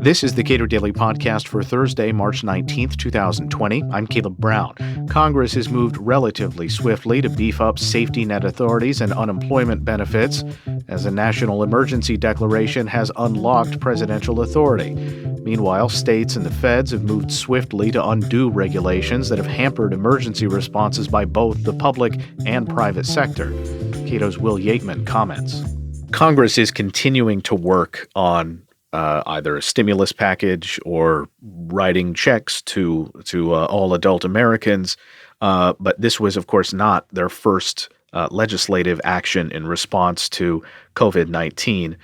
This is the Cato Daily Podcast for Thursday, March 19th, 2020. I'm Caleb Brown. Congress has moved relatively swiftly to beef up safety net authorities and unemployment benefits as a national emergency declaration has unlocked presidential authority. Meanwhile, states and the feds have moved swiftly to undo regulations that have hampered emergency responses by both the public and private sector. Cato's Will Yeatman comments. Congress is continuing to work on either a stimulus package or writing checks to all adult Americans. But this was, of course, not their first legislative action in response to COVID-19.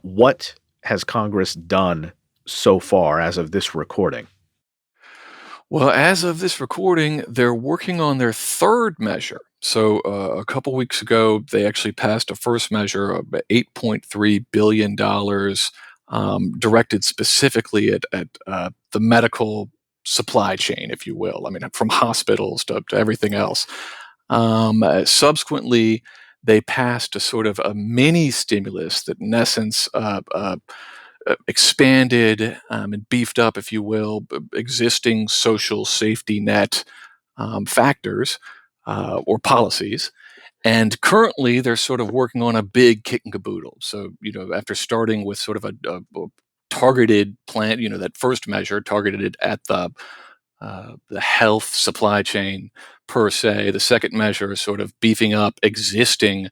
What has Congress done so far as of this recording? Well, as of this recording, they're working on their third measure. So a couple weeks ago, they actually passed a first measure of $8.3 billion directed specifically at the medical supply chain, if you will. I mean, from hospitals to everything else. Subsequently, they passed a sort of a mini stimulus that, in essence, expanded and beefed up, if you will, existing social safety net factors or policies. And currently, they're sort of working on a big kit and caboodle. So, after starting with sort of a targeted plan, that first measure targeted at the health supply chain per se. The second measure is sort of beefing up existing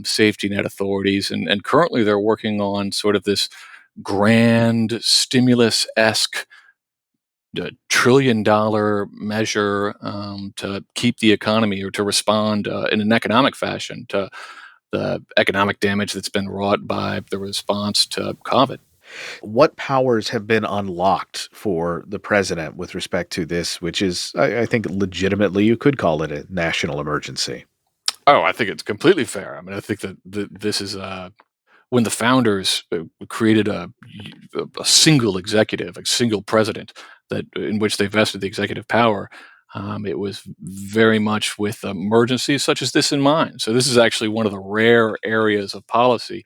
safety net authorities. And currently, they're working on sort of this grand stimulus-esque $1 trillion measure to keep the economy or to respond in an economic fashion to the economic damage that's been wrought by the response to COVID. What powers have been unlocked for the president with respect to this, which is, I think, legitimately you could call it a national emergency? Oh, I think it's completely fair. I mean, I think that this is when the founders created a single executive, a single president, that in which they vested the executive power. It was very much with emergencies such as this in mind. So this is actually one of the rare areas of policy,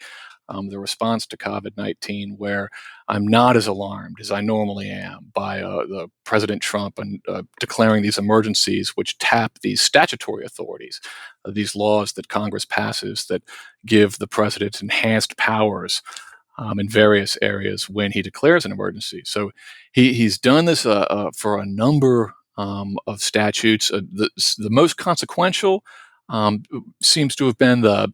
the response to COVID-19, where I'm not as alarmed as I normally am by the President Trump and declaring these emergencies, which tap these statutory authorities, these laws that Congress passes that give the president enhanced powers in various areas when he declares an emergency. So he's done this for a number of statutes. The most consequential seems to have been the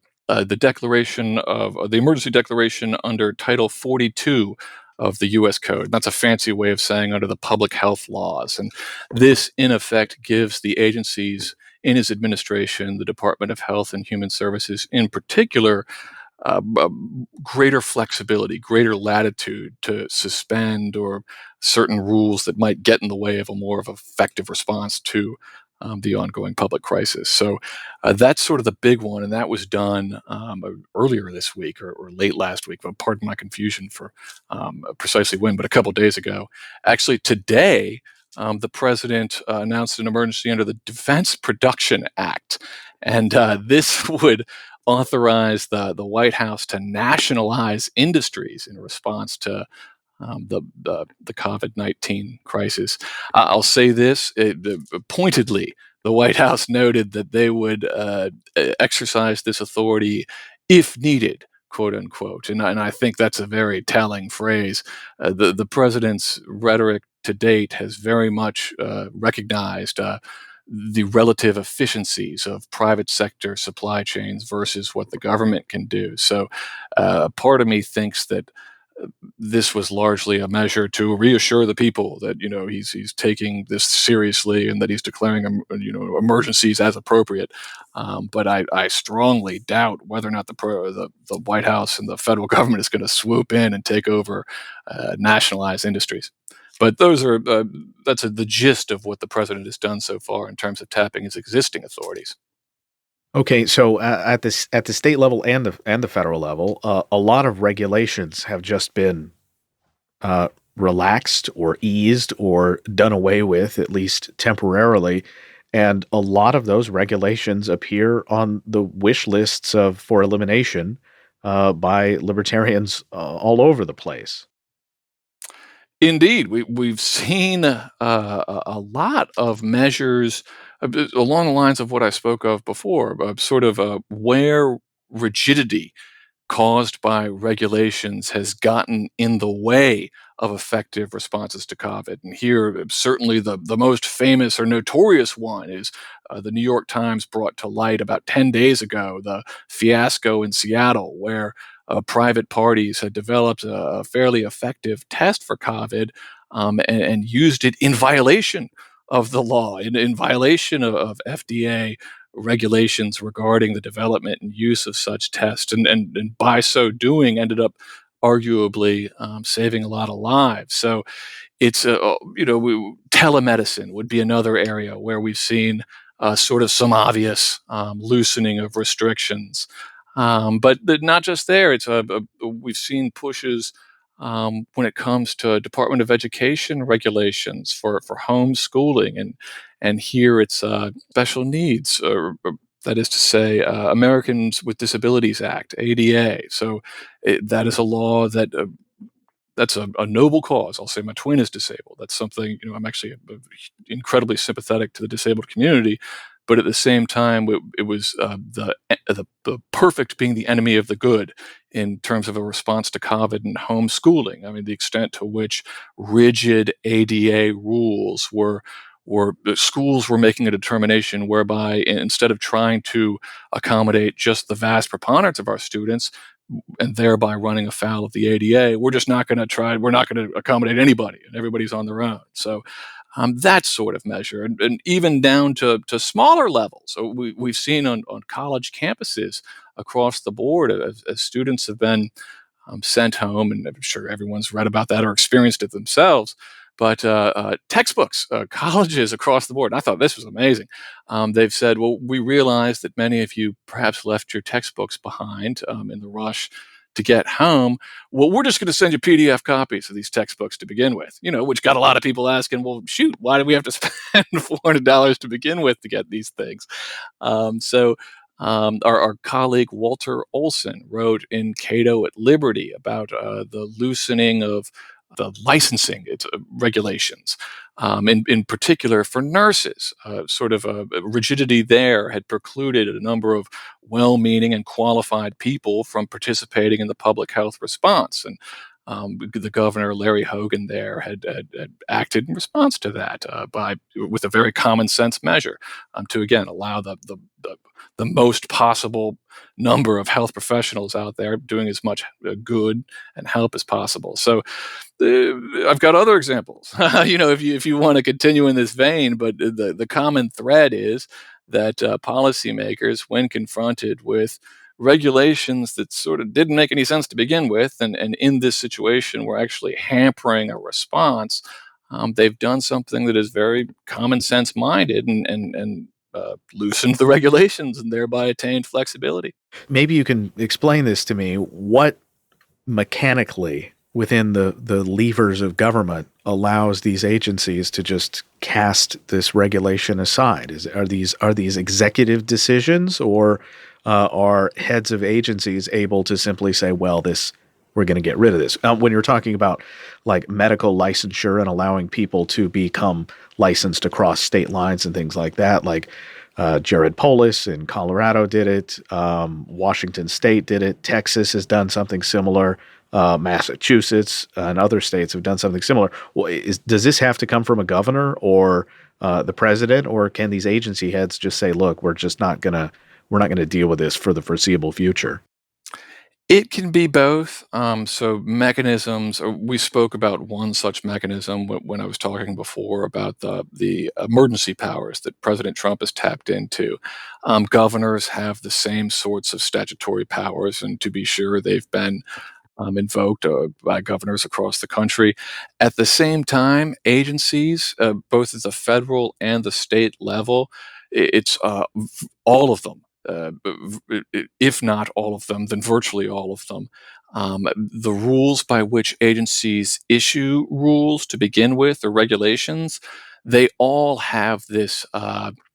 declaration of the emergency declaration under Title 42 of the U.S. Code. That's a fancy way of saying under the public health laws. And this, in effect, gives the agencies in his administration, the Department of Health and Human Services in particular, greater flexibility, greater latitude to suspend or certain rules that might get in the way of a more of effective response to the ongoing public crisis. So that's sort of the big one, and that was done earlier this week or late last week. But pardon my confusion for precisely when, but a couple days ago. Actually, today, the president announced an emergency under the Defense Production Act, and this would authorize the White House to nationalize industries in response to the COVID-19 crisis. I'll say this pointedly: the White House noted that they would exercise this authority if needed, quote unquote. And I think that's a very telling phrase. The president's rhetoric to date has very much recognized the relative efficiencies of private sector supply chains versus what the government can do. So part of me thinks that this was largely a measure to reassure the people that he's taking this seriously and that he's declaring emergencies as appropriate. But I strongly doubt whether or not the White House and the federal government is going to swoop in and take over nationalized industries. But that's the gist of what the president has done so far in terms of tapping his existing authorities. Okay, so at the state level and the federal level, a lot of regulations have just been relaxed or eased or done away with, at least temporarily. And a lot of those regulations appear on the wish lists for elimination by libertarians all over the place. Indeed, we've seen a lot of measures along the lines of what I spoke of before, sort of where rigidity caused by regulations has gotten in the way of effective responses to COVID. And here, certainly the most famous or notorious one is the New York Times brought to light about 10 days ago the fiasco in Seattle, where private parties had developed a fairly effective test for COVID and used it in violation of the law, in violation of FDA regulations regarding the development and use of such tests, and by so doing ended up arguably saving a lot of lives. So it's telemedicine would be another area where we've seen sort of some obvious loosening of restrictions. But not just there. We've seen pushes when it comes to Department of Education regulations for homeschooling, and here it's special needs. That is to say, Americans with Disabilities Act (ADA). So that is a law that's a noble cause. I'll say my twin is disabled. That's something, I'm actually incredibly sympathetic to the disabled community, but at the same time, it was the perfect being the enemy of the good in terms of a response to COVID and homeschooling. I mean, the extent to which rigid ADA rules were the schools were making a determination whereby instead of trying to accommodate just the vast preponderance of our students, and thereby running afoul of the ADA, we're just not going to try. We're not going to accommodate anybody, and everybody's on their own. So that sort of measure, and even down to smaller levels. So we've seen on college campuses across the board, as students have been sent home, and I'm sure everyone's read about that or experienced it themselves. But textbooks, colleges across the board, and I thought this was amazing. They've said, well, we realize that many of you perhaps left your textbooks behind in the rush to get home. Well, we're just going to send you PDF copies of these textbooks to begin with, which got a lot of people asking, well, shoot, why do we have to spend $400 to begin with to get these things? Our colleague Walter Olson wrote in Cato at Liberty about the loosening of the licensing regulations, in particular for nurses. Sort of a rigidity there had precluded a number of well-meaning and qualified people from participating in the public health response. And the governor, Larry Hogan, there had acted in response to that with a very common sense measure to again allow the most possible number of health professionals out there doing as much good and help as possible. So I've got other examples, if you want to continue in this vein, but the common thread is that policymakers, when confronted with regulations that sort of didn't make any sense to begin with, and in this situation were actually hampering a response, they've done something that is very common sense minded and loosened the regulations and thereby attained flexibility. Maybe you can explain this to me. What mechanically within the levers of government allows these agencies to just cast this regulation aside? Are these executive decisions, or are heads of agencies able to simply say, well, we're going to get rid of this? When you're talking about like medical licensure and allowing people to become licensed across state lines and things like that, like Jared Polis in Colorado did it. Washington State did it. Texas has done something similar. Massachusetts and other states have done something similar. Well, does this have to come from a governor or the president, or can these agency heads just say, "Look, we're not going to deal with this for the foreseeable future"? It can be both. So mechanisms. We spoke about one such mechanism when I was talking before about the emergency powers that President Trump has tapped into. Governors have the same sorts of statutory powers, and to be sure, they've been invoked by governors across the country. At the same time, agencies, both at the federal and the state level, it's all of them. If not all of them, then virtually all of them. The rules by which agencies issue rules to begin with or regulations, they all have this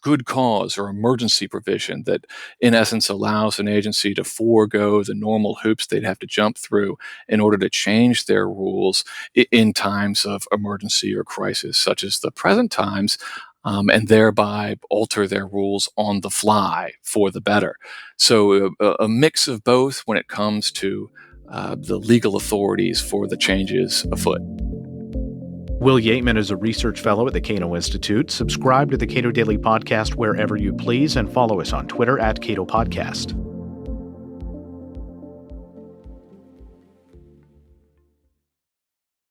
good cause or emergency provision that, in essence, allows an agency to forego the normal hoops they'd have to jump through in order to change their rules in times of emergency or crisis, such as the present times, and thereby alter their rules on the fly for the better. So a mix of both when it comes to the legal authorities for the changes afoot. Will Yeatman is a research fellow at the Cato Institute. Subscribe to the Cato Daily Podcast wherever you please and follow us on Twitter @Cato Podcast.